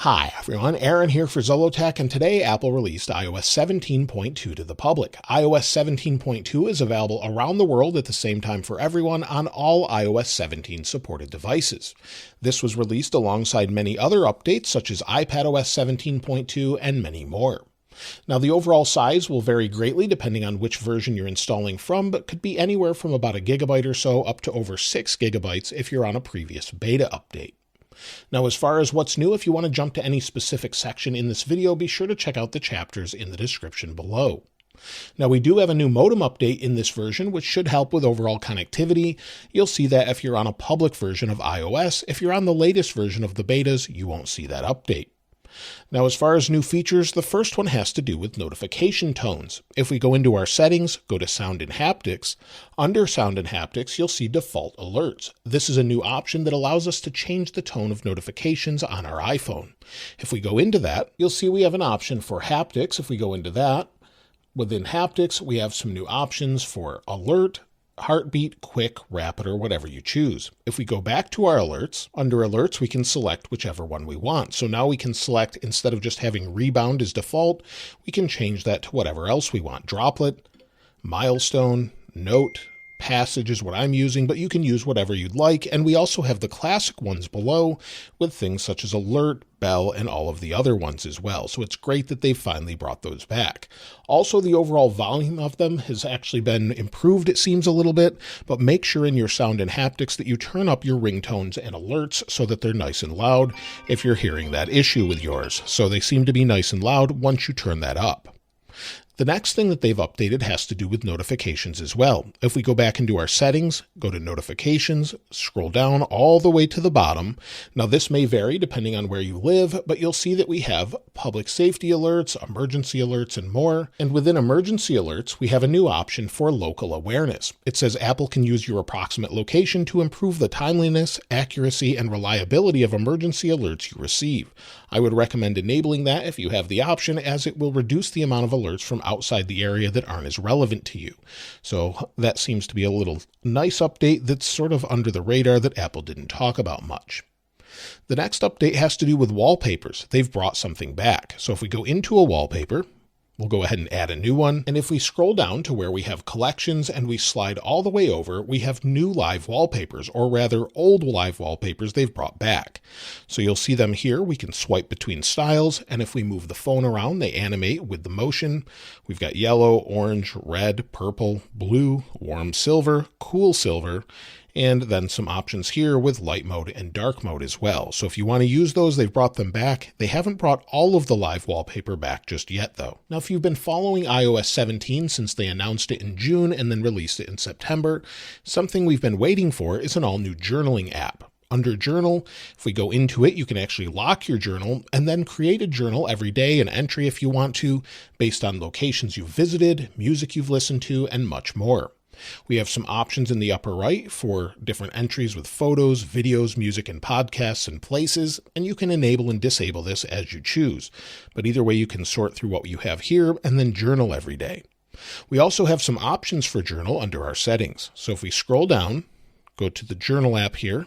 Hi everyone, Aaron here for Zollotech, and today Apple released iOS 17.2 to the public. iOS 17.2 is available around the world at the same time for everyone on all iOS 17 supported devices. This was released alongside many other updates such as iPadOS 17.2 and many more. Now, the overall size will vary greatly depending on which version you're installing from, but could be anywhere from about a gigabyte or so up to over 6 gigabytes if you're on a previous beta update. Now, as far as what's new, if you want to jump to any specific section in this video, be sure to check out the chapters in the description below. Now, we do have a new modem update in this version, which should help with overall connectivity. You'll see that if you're on a public version of iOS. If you're on the latest version of the betas, you won't see that update. Now, as far as new features, the first one has to do with notification tones. If we go into our settings, go to Sound and Haptics, under Sound and Haptics, you'll see default alerts. This is a new option that allows us to change the tone of notifications on our iPhone. If we go into that, you'll see we have an option for haptics. If we go into that, within haptics, we have some new options for alert, heartbeat, quick, rapid, or whatever you choose. If we go back to our alerts, under alerts, we can select whichever one we want. So now we can select, instead of just having rebound as default, we can change that to whatever else we want. Droplet, milestone, note, passage is what I'm using, but you can use whatever you'd like. And we also have the classic ones below with things such as alert, bell, and all of the other ones as well. So it's great that they've finally brought those back. Also, the overall volume of them has actually been improved, it seems, a little bit, but make sure in your sound and haptics that you turn up your ringtones and alerts so that they're nice and loud if you're hearing that issue with yours. So they seem to be nice and loud once you turn that up. The next thing that they've updated has to do with notifications as well. If we go back into our settings, go to notifications, scroll down all the way to the bottom. Now, this may vary depending on where you live, but you'll see that we have public safety alerts, emergency alerts, and more. And within emergency alerts, we have a new option for local awareness. It says Apple can use your approximate location to improve the timeliness, accuracy, and reliability of emergency alerts you receive. I would recommend enabling that if you have the option, as it will reduce the amount of alerts from outside the area that aren't as relevant to you. So that seems to be a little nice update that's sort of under the radar that Apple didn't talk about much. The next update has to do with wallpapers. They've brought something back. So if we go into a wallpaper, we'll go ahead and add a new one. And if we scroll down to where we have collections and we slide all the way over, we have new live wallpapers, or rather old live wallpapers they've brought back. So you'll see them here. We can swipe between styles, and if we move the phone around, they animate with the motion. We've got yellow, orange, red, purple, blue, warm silver, cool silver, and then some options here with light mode and dark mode as well. So if you want to use those, they've brought them back. They haven't brought all of the live wallpaper back just yet, though. Now, if you've been following iOS 17 since they announced it in June and then released it in September, something we've been waiting for is an all-new journaling app. Under Journal, if we go into it, you can actually lock your journal and then create a journal every day, an entry if you want to, based on locations you've visited, music you've listened to, and much more. We have some options in the upper right for different entries with photos, videos, music, and podcasts and places, and you can enable and disable this as you choose. But either way, you can sort through what you have here and then journal every day. We also have some options for journal under our settings. So if we scroll down, go to the Journal app here.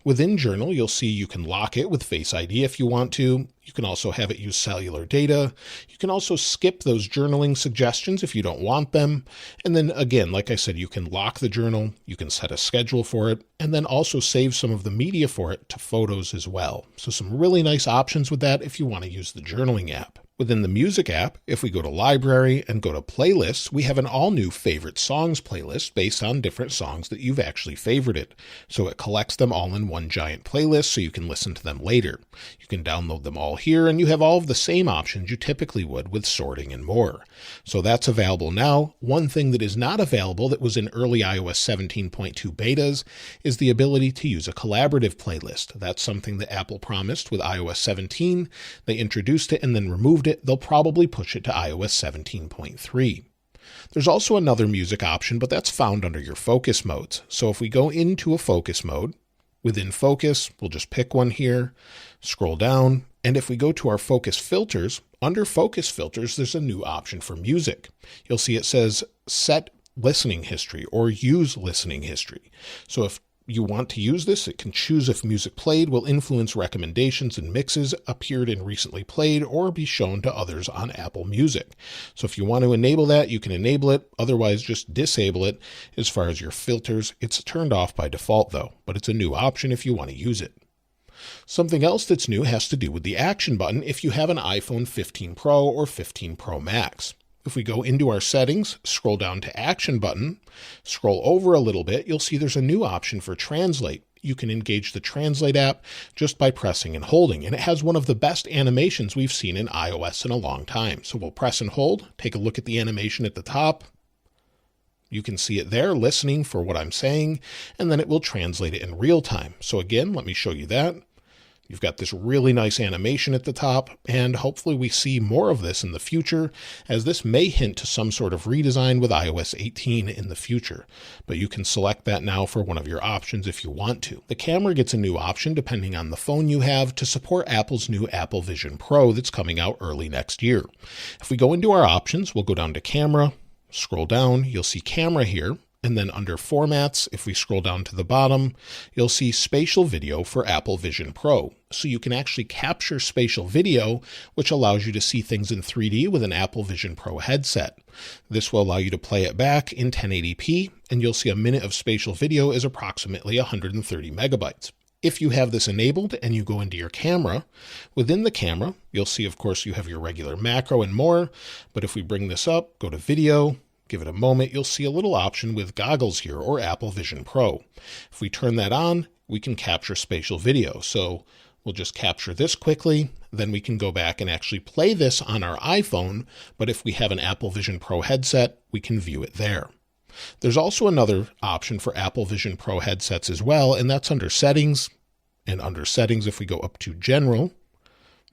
Within Journal, you'll see you can lock it with Face ID if you want to. You can also have it use cellular data. You can also skip those journaling suggestions if you don't want them. And then again, like I said, you can lock the journal, you can set a schedule for it, and then also save some of the media for it to photos as well. So some really nice options with that if you want to use the journaling app. Within the Music app, if we go to Library and go to Playlists, we have an all-new Favorite Songs playlist based on different songs that you've actually favorited. So it collects them all in one giant playlist so you can listen to them later. You can download them all here, and you have all of the same options you typically would with sorting and more. So that's available now. One thing that is not available that was in early iOS 17.2 betas is the ability to use a collaborative playlist. That's something that Apple promised with iOS 17. They introduced it and then removed it. They'll probably push it to iOS 17.3. There's also another music option, but that's found under your focus modes. So if we go into a focus mode, within focus, we'll just pick one here, scroll down, and if we go to our focus filters, under focus filters, there's a new option for music. You'll see it says set listening history or use listening history. So if you want to use this, it can choose if music played will influence recommendations and mixes appeared in recently played or be shown to others on Apple Music. So if you want to enable that, you can enable it. Otherwise, just disable it. As far as your filters, it's turned off by default though, but it's a new option if you want to use it. Something else that's new has to do with the action button if you have an iPhone 15 Pro or 15 Pro Max. If we go into our settings, scroll down to action button, scroll over a little bit, you'll see there's a new option for translate. You can engage the translate app just by pressing and holding, and it has one of the best animations we've seen in iOS in a long time. So we'll press and hold, take a look at the animation at the top. You can see it there listening for what I'm saying, and then it will translate it in real time. So again, let me show you that. You've got this really nice animation at the top, and hopefully we see more of this in the future, as this may hint to some sort of redesign with iOS 18 in the future. But you can select that now for one of your options if you want to. The camera gets a new option depending on the phone you have to support Apple's new Apple Vision Pro that's coming out early next year. If we go into our options, we'll go down to camera, scroll down, you'll see camera here. And then under formats, if we scroll down to the bottom, you'll see spatial video for Apple Vision Pro. So you can actually capture spatial video, which allows you to see things in 3D with an Apple Vision Pro headset. This will allow you to play it back in 1080p, and you'll see a minute of spatial video is approximately 130 megabytes. If you have this enabled and you go into your camera, within the camera, you'll see, of course, you have your regular macro and more. But if we bring this up, go to video, give it a moment, you'll see a little option with goggles here, or Apple Vision Pro. If we turn that on, we can capture spatial video. So we'll just capture this quickly, then we can go back and actually play this on our iPhone, but if we have an Apple Vision Pro headset, we can view it there. There's also another option for Apple Vision Pro headsets as well, and that's under Settings. And under Settings, if we go up to General,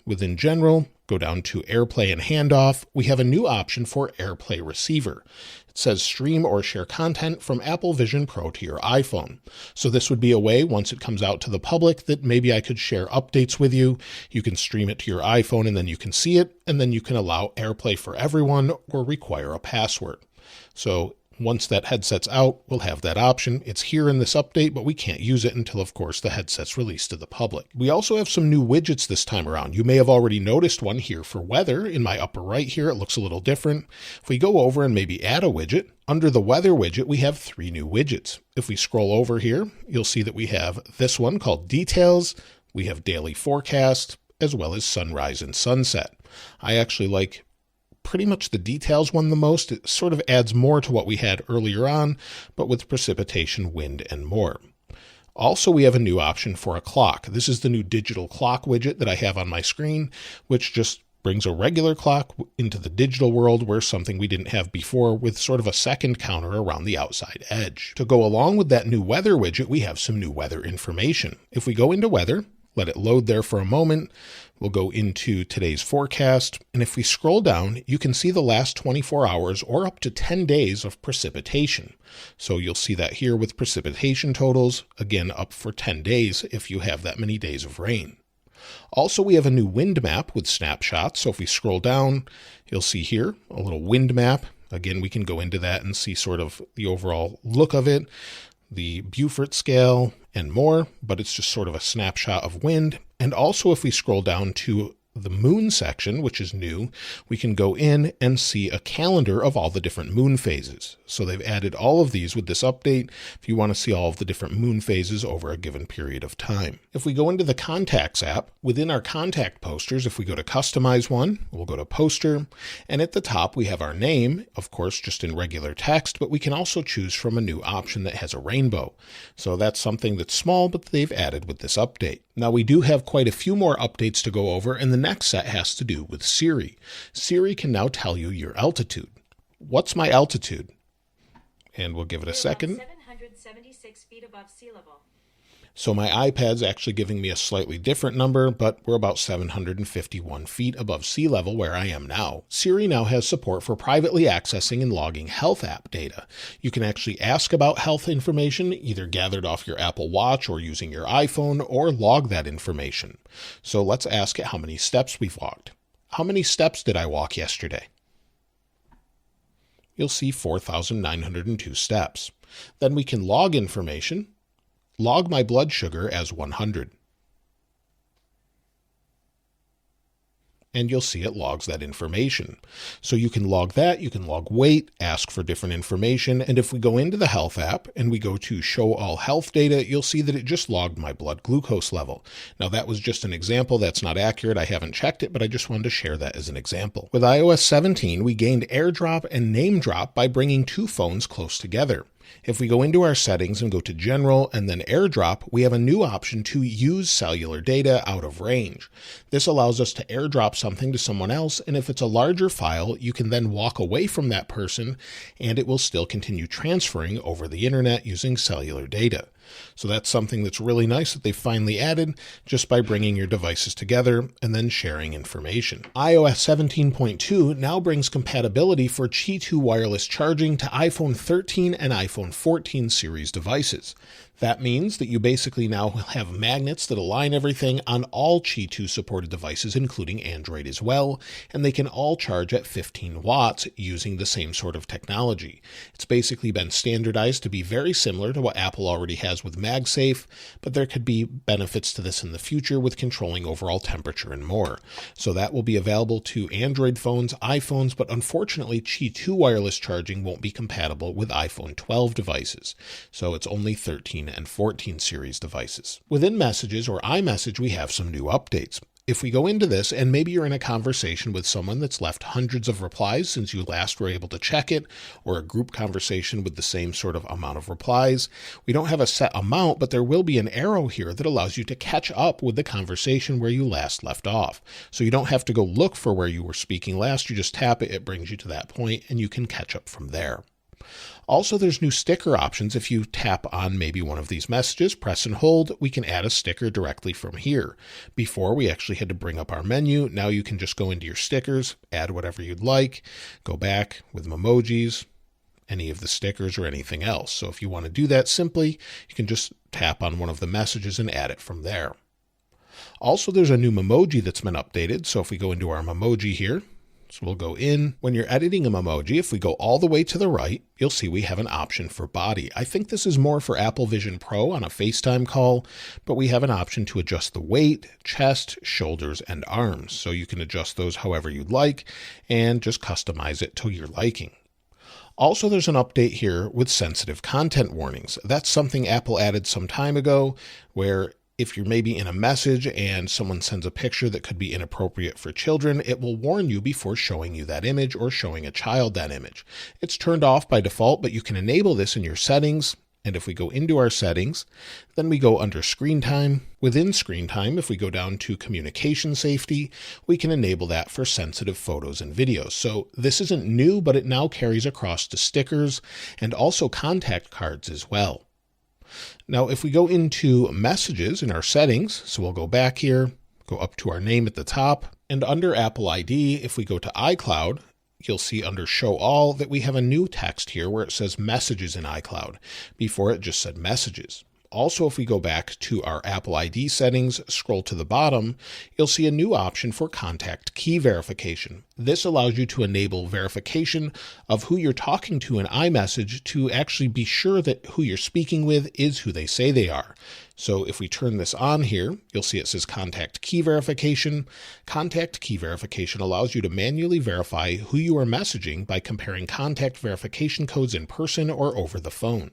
within General, go down to AirPlay and Handoff, we have a new option for AirPlay Receiver. It says stream or share content from Apple Vision Pro to your iPhone. So this would be a way, once it comes out to the public, that maybe I could share updates with you. You can stream it to your iPhone and then you can see it, and then you can allow AirPlay for everyone or require a password. So once that headset's out, we'll have that option. It's here in this update, but we can't use it until, of course, the headset's released to the public. We also have some new widgets this time around. You may have already noticed one here for weather. In my upper right here, it looks a little different. If we go over and maybe add a widget, under the weather widget, we have 3 new widgets. If we scroll over here, you'll see that we have this one called Details. We have Daily Forecast, as well as Sunrise and Sunset. I actually like pretty much the Details one the most. It sort of adds more to what we had earlier on, but with precipitation, wind, and more. Also, we have a new option for a clock. This is the new digital clock widget that I have on my screen, which just brings a regular clock into the digital world, where something we didn't have before, with sort of a second counter around the outside edge. To go along with that new weather widget, we have some new weather information. If we go into weather, let it load there for a moment, we'll go into today's forecast, and if we scroll down, you can see the last 24 hours or up to 10 days of precipitation. So you'll see that here with precipitation totals, again up for 10 days if you have that many days of rain. Also, we have a new wind map with snapshots, so if we scroll down, you'll see here a little wind map. Again, we can go into that and see sort of the overall look of it, the Beaufort scale, and more, but it's just sort of a snapshot of wind. And also, if we scroll down to the moon section, which is new, we can go in and see a calendar of all the different moon phases. So they've added all of these with this update if you want to see all of the different moon phases over a given period of time. If we go into the Contacts app, within our contact posters, if we go to Customize One, we'll go to Poster, and at the top we have our name, of course, just in regular text, but we can also choose from a new option that has a rainbow. So that's something that's small, but they've added with this update. Now, we do have quite a few more updates to go over, and the next set has to do with Siri. Siri can now tell you your altitude. What's my altitude? And we'll give it a second. 776 feet above sea level. So my iPad's actually giving me a slightly different number, but we're about 751 feet above sea level where I am now. Siri now has support for privately accessing and logging health app data. You can actually ask about health information, either gathered off your Apple Watch or using your iPhone, or log that information. So let's ask it how many steps we've walked. How many steps did I walk yesterday? You'll see 4,902 steps. Then we can log information. log my blood sugar as 100. And you'll see it logs that information. So you can log that, you can log weight, ask for different information, and if we go into the Health app and we go to Show All Health Data, you'll see that it just logged my blood glucose level. Now that was just an example, that's not accurate, I haven't checked it, but I just wanted to share that as an example. With iOS 17, we gained AirDrop and Name Drop by bringing two phones close together. If we go into our settings and go to General and then AirDrop, we have a new option to use cellular data out of range. This allows us to AirDrop something to someone else, and if it's a larger file, you can then walk away from that person and it will still continue transferring over the internet using cellular data. So that's something that's really nice that they finally added just by bringing your devices together and then sharing information. iOS 17.2 now brings compatibility for Qi 2 wireless charging to iPhone 13 and iPhone 14 series devices. That means that you basically now have magnets that align everything on all Qi 2 supported devices, including Android as well, and they can all charge at 15 watts using the same sort of technology. It's basically been standardized to be very similar to what Apple already has with MagSafe, but there could be benefits to this in the future with controlling overall temperature and more. So that will be available to Android phones, iPhones, but unfortunately Qi 2 wireless charging won't be compatible with iPhone 12 devices. So it's only 13 and 14 series devices. Within Messages or iMessage, we have some new updates. If we go into this and maybe you're in a conversation with someone that's left hundreds of replies since you last were able to check it, or a group conversation with the same sort of amount of replies, we don't have a set amount, but there will be an arrow here that allows you to catch up with the conversation where you last left off. So you don't have to go look for where you were speaking last, you just tap it, it brings you to that point, and you can catch up from there. Also, there's new sticker options. If you tap on maybe one of these messages, press and hold, we can add a sticker directly from here. Before, we actually had to bring up our menu. Now you can just go into your stickers, add whatever you'd like, go back with emojis, any of the stickers or anything else. So if you want to do that simply, you can just tap on one of the messages and add it from there. Also, there's a new Memoji that's been updated. So if we go into our Memoji here, so we'll go in. When you're editing a Memoji, if we go all the way to the right, you'll see we have an option for body. I think this is more for Apple Vision Pro on a FaceTime call, but we have an option to adjust the weight, chest, shoulders, and arms. So you can adjust those however you'd like and just customize it to your liking. Also, there's an update here with sensitive content warnings. That's something Apple added some time ago where if you're maybe in a message and someone sends a picture that could be inappropriate for children, it will warn you before showing you that image or showing a child that image. It's turned off by default, but you can enable this in your settings. And if we go into our settings, then we go under screen time. Within screen time, if we go down to communication safety, we can enable that for sensitive photos and videos. So this isn't new, but it now carries across to stickers and also contact cards as well. Now, if we go into messages in our settings, so we'll go back here, go up to our name at the top, and under Apple ID, if we go to iCloud, you'll see under Show All that we have a new text here where it says Messages in iCloud. Before it just said Messages. Also, if we go back to our Apple ID settings, scroll to the bottom, you'll see a new option for contact key verification. This allows you to enable verification of who you're talking to in iMessage to actually be sure that who you're speaking with is who they say they are. So if we turn this on here, you'll see it says contact key verification. Contact key verification allows you to manually verify who you are messaging by comparing contact verification codes in person or over the phone.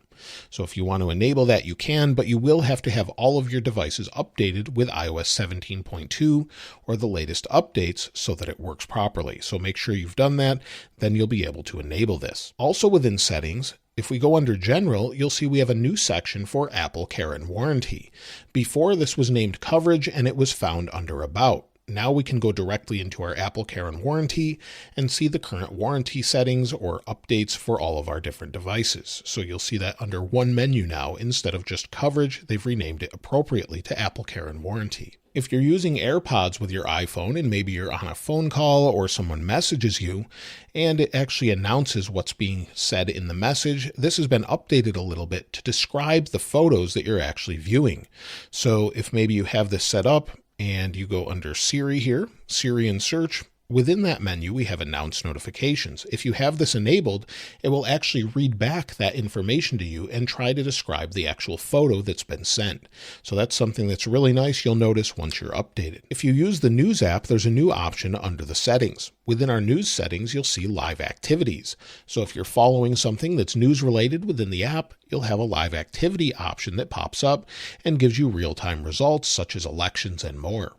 So if you want to enable that, you can, but you will have to have all of your devices updated with iOS 17.2 or the latest updates so that it works properly. So make sure you've done that, then you'll be able to enable this. Also within settings, if we go under General, you'll see we have a new section for Applecare and Warranty. Before, this was named Coverage and it was found under About. Now we can go directly into our Applecare and Warranty and see the current warranty settings or updates for all of our different devices. So you'll see that under one menu now. Instead of just Coverage, they've renamed it appropriately to Applecare and Warranty. If you're using AirPods with your iPhone and maybe you're on a phone call or someone messages you and it actually announces what's being said in the message, this has been updated a little bit to describe the photos that you're actually viewing. So if maybe you have this set up and you go under Siri here, Siri and search, Within that menu, we have Announce Notifications. If you have this enabled, it will actually read back that information to you and try to describe the actual photo that's been sent. So that's something that's really nice, you'll notice once you're updated. If you use the News app, there's a new option under the settings. Within our news settings, you'll see live activities. So if you're following something that's news related within the app, you'll have a live activity option that pops up and gives you real-time results such as elections and more.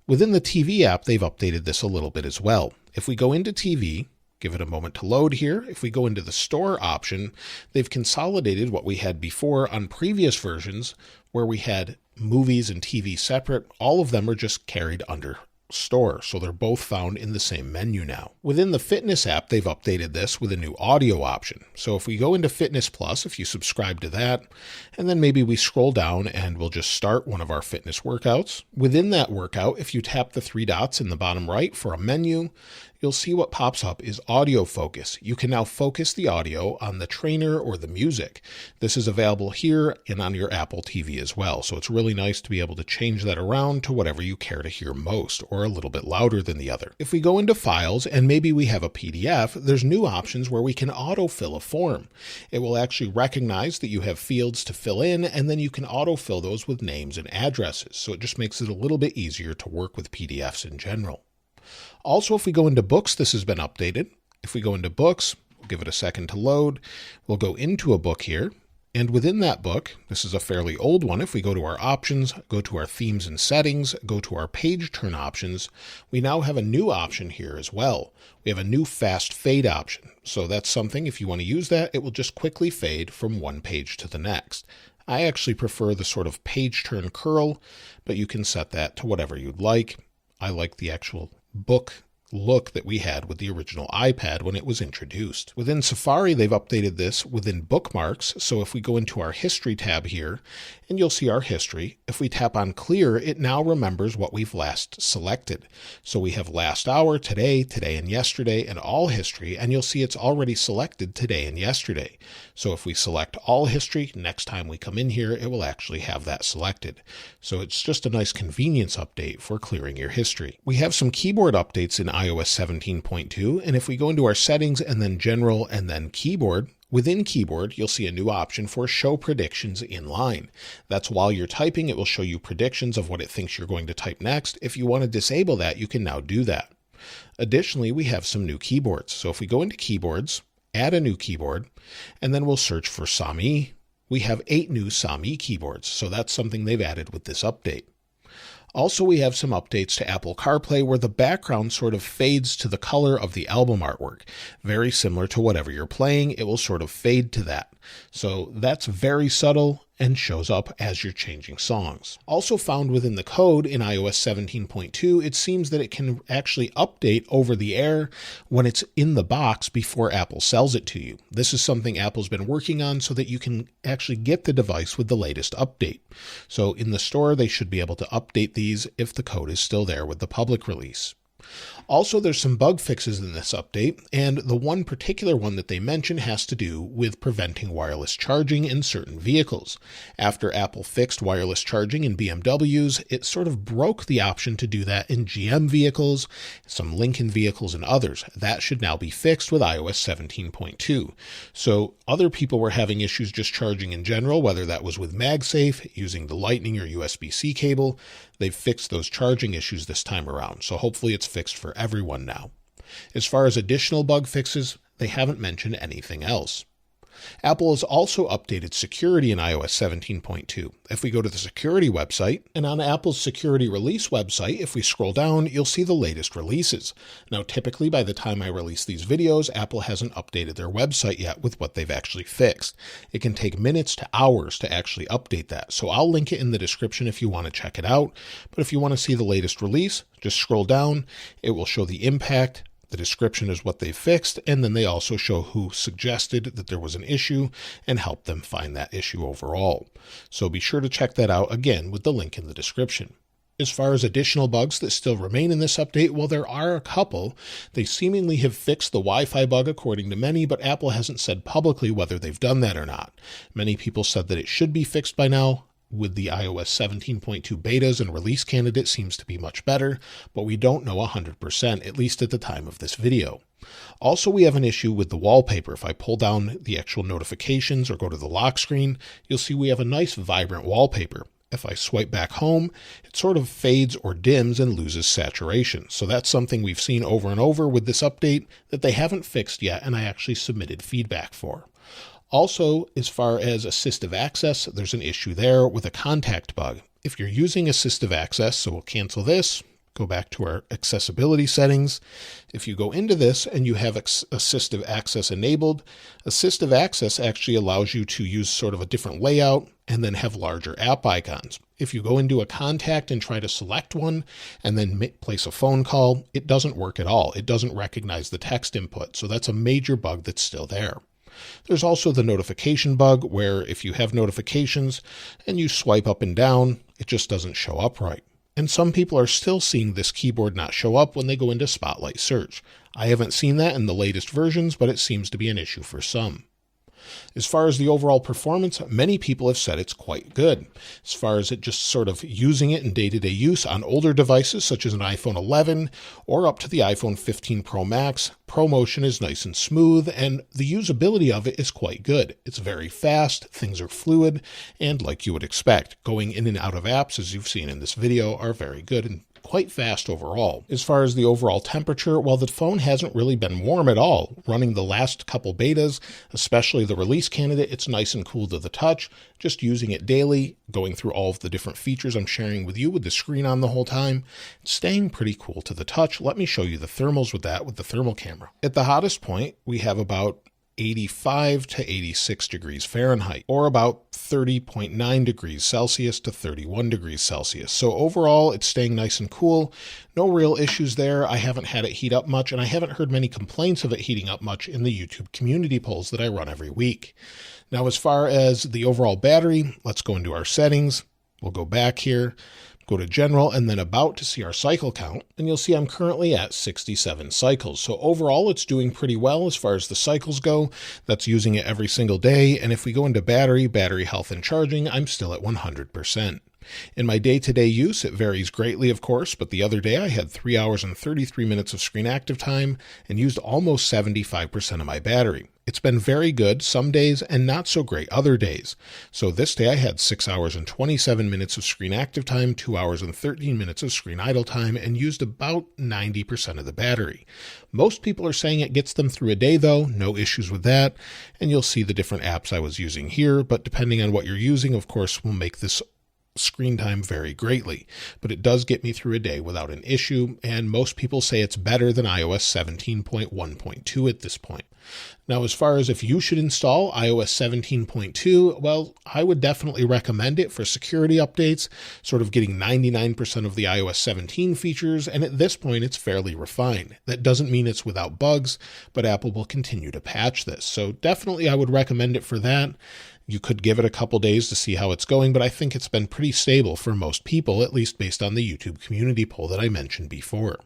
Within the TV app, they've updated this a little bit as well. If we go into TV, give it a moment to load here. If we go into the store option, they've consolidated what we had before on previous versions where we had movies and TV separate. All of them are just carried under store, so they're both found in the same menu now. Within the Fitness app, they've updated this with a new audio option. So if we go into Fitness Plus, if you subscribe to that, and then maybe we scroll down and we'll just start one of our fitness workouts. Within that workout, if you tap the three dots in the bottom right for a menu, you'll see what pops up is audio focus. You can now focus the audio on the trainer or the music. This is available here and on your Apple TV as well. So it's really nice to be able to change that around to whatever you care to hear most or a little bit louder than the other. If we go into files and maybe we have a PDF, there's new options where we can autofill a form. It will actually recognize that you have fields to fill in and then you can autofill those with names and addresses. So it just makes it a little bit easier to work with PDFs in general. Also, if we go into Books, this has been updated. If we go into Books, we'll give it a second to load. We'll go into a book here. And within that book, this is a fairly old one. If we go to our options, go to our themes and settings, go to our page turn options, we now have a new option here as well. We have a new fast fade option. So that's something, if you want to use that, it will just quickly fade from one page to the next. I actually prefer the sort of page turn curl, but you can set that to whatever you'd like. I like the actual book look that we had with the original iPad when it was introduced. Within Safari, they've updated this within bookmarks. So if we go into our history tab here, and you'll see our history, if we tap on clear, it now remembers what we've last selected. So we have last hour, today, today and yesterday, and all history, and you'll see it's already selected today and yesterday. So if we select all history, next time we come in here, it will actually have that selected. So it's just a nice convenience update for clearing your history. We have some keyboard updates in iOS 17.2, and if we go into our settings and then general and then keyboard, within keyboard, you'll see a new option for show predictions in line. That's while you're typing, it will show you predictions of what it thinks you're going to type next. If you want to disable that, you can now do that. Additionally, we have some new keyboards. So if we go into keyboards, add a new keyboard, and then we'll search for SAMI. We have 8 new SAMI keyboards. So that's something they've added with this update. Also, we have some updates to Apple CarPlay where the background sort of fades to the color of the album artwork. Very similar to whatever you're playing, it will sort of fade to that. So that's very subtle and shows up as you're changing songs. Also found within the code in iOS 17.2, it seems that it can actually update over the air when it's in the box before Apple sells it to you. This is something Apple's been working on so that you can actually get the device with the latest update. So in the store, they should be able to update these if the code is still there with the public release. Also, there's some bug fixes in this update, and the one particular one that they mention has to do with preventing wireless charging in certain vehicles. After Apple fixed wireless charging in BMWs, it sort of broke the option to do that in GM vehicles, some Lincoln vehicles, and others. That should now be fixed with iOS 17.2. So other people were having issues just charging in general, whether that was with MagSafe, using the Lightning or USB-C cable. They've fixed those charging issues this time around, so hopefully it's fixed for everyone now. As far as additional bug fixes, they haven't mentioned anything else. Apple has also updated security in iOS 17.2. If we go to the security website, and on Apple's security release website, if we scroll down, you'll see the latest releases. Now, typically by the time I release these videos, Apple hasn't updated their website yet with what they've actually fixed. It can take minutes to hours to actually update that. So I'll link it in the description if you want to check it out. But if you want to see the latest release, just scroll down. It will show the impact. The description is what they fixed, and then they also show who suggested that there was an issue and help them find that issue overall. So be sure to check that out again with the link in the description. As far as additional bugs that still remain in this update, well, there are a couple. They seemingly have fixed the Wi-Fi bug according to many, but Apple hasn't said publicly whether they've done that or not. Many people said that it should be fixed by now. with the iOS 17.2 betas and release candidate seems to be much better, but we don't know 100%, at least at the time of this video. Also, we have an issue with the wallpaper. If I pull down the actual notifications or go to the lock screen, you'll see we have a nice vibrant wallpaper. If I swipe back home, it sort of fades or dims and loses saturation. So that's something we've seen over and over with this update that they haven't fixed yet, and I actually submitted feedback for. Also, as far as assistive access, there's an issue there with a contact bug. If you're using assistive access, so we'll cancel this, go back to our accessibility settings. If you go into this and you have assistive access enabled, assistive access actually allows you to use sort of a different layout and then have larger app icons. If you go into a contact and try to select one and then place a phone call, it doesn't work at all. It doesn't recognize the text input. So that's a major bug that's still there. There's also the notification bug where if you have notifications and you swipe up and down, it just doesn't show up right. And some people are still seeing this keyboard not show up when they go into Spotlight Search. I haven't seen that in the latest versions, but it seems to be an issue for some. As far as the overall performance, many people have said it's quite good. As far as it just sort of using it in day-to-day use on older devices such as an iPhone 11 or up to the iPhone 15 Pro Max, ProMotion is nice and smooth and the usability of it is quite good. It's very fast, things are fluid, and like you would expect, going in and out of apps as you've seen in this video are very good and quite fast overall. As far as the overall temperature, well, the phone hasn't really been warm at all. Running the last couple betas, especially the release candidate, it's nice and cool to the touch. Just using it daily, going through all of the different features I'm sharing with you with the screen on the whole time, it's staying pretty cool to the touch. Let me show you the thermals with that with the thermal camera. At the hottest point, we have about 85 to 86 degrees Fahrenheit, or about 30.9 degrees Celsius to 31 degrees Celsius. So overall, it's staying nice and cool. No real issues there. I haven't had it heat up much, and I haven't heard many complaints of it heating up much in the YouTube community polls that I run every week. Now, as far as the overall battery, let's go into our settings. We'll go back here, go to General, and then About to see our cycle count, and you'll see I'm currently at 67 cycles. So overall, it's doing pretty well as far as the cycles go. That's using it every single day, and if we go into battery health, and charging, I'm still at 100%. In my day-to-day use, it varies greatly, of course, but the other day I had 3 hours and 33 minutes of screen active time and used almost 75% of my battery. It's been very good some days and not so great other days. So this day I had 6 hours and 27 minutes of screen active time, 2 hours and 13 minutes of screen idle time, and used about 90% of the battery. Most people are saying it gets them through a day though, no issues with that, and you'll see the different apps I was using here, but depending on what you're using, of course, will make this screen time vary greatly, but it does get me through a day without an issue, and most people say it's better than iOS 17.1.2 at this point. Now, as far as if you should install iOS 17.2, well, I would definitely recommend it for security updates, sort of getting 99% of the iOS 17 features, and at this point, it's fairly refined. That doesn't mean it's without bugs, but Apple will continue to patch this, so definitely I would recommend it for that. You could give it a couple days to see how it's going, but I think it's been pretty stable for most people, at least based on the YouTube community poll that I mentioned before.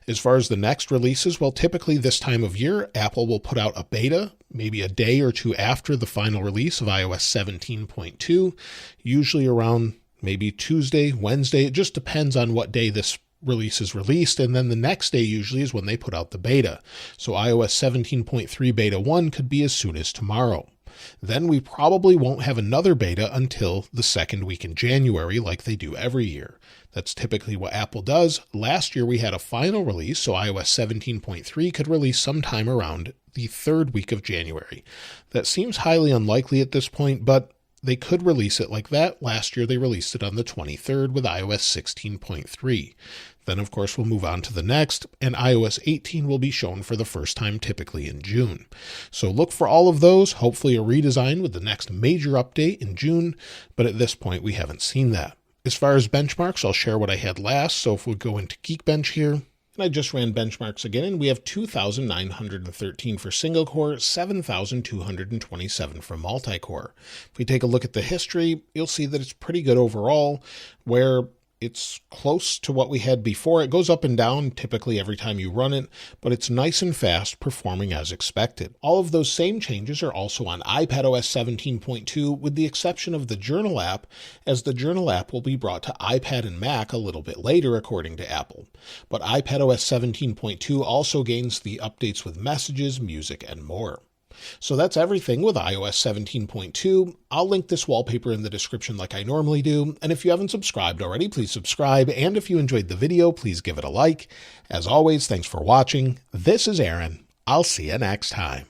As far as the next releases, well, typically this time of year, Apple will put out a beta, maybe a day or two after the final release of iOS 17.2, usually around maybe Tuesday, Wednesday. It just depends on what day this release is released, and then the next day usually is when they put out the beta. So iOS 17.3 Beta 1 could be as soon as tomorrow. Then we probably won't have another beta until the second week in January like they do every year. That's typically what Apple does. Last year we had a final release, so iOS 17.3 could release sometime around the third week of January. That seems highly unlikely at this point, but they could release it like that. Last year they released it on the 23rd with iOS 16.3. Then, of course, we'll move on to the next, and iOS 18 will be shown for the first time typically in June. So look for all of those, hopefully a redesign with the next major update in June, but at this point we haven't seen that. As far as benchmarks, I'll share what I had last, so if we go into Geekbench here, and I just ran benchmarks again, and we have 2,913 for single core, 7,227 for multi-core. If we take a look at the history, you'll see that it's pretty good overall, where It's close to what we had before. It goes up and down typically every time you run it, but it's nice and fast, performing as expected. All of those same changes are also on iPadOS 17.2 with the exception of the Journal app, as the Journal app will be brought to iPad and Mac a little bit later according to Apple. But iPadOS 17.2 also gains the updates with messages, music, and more. So that's everything with iOS 17.2. I'll link this wallpaper in the description like I normally do, and if you haven't subscribed already, please subscribe, and if you enjoyed the video, please give it a like. As always, thanks for watching. This is Aaron. I'll see you next time.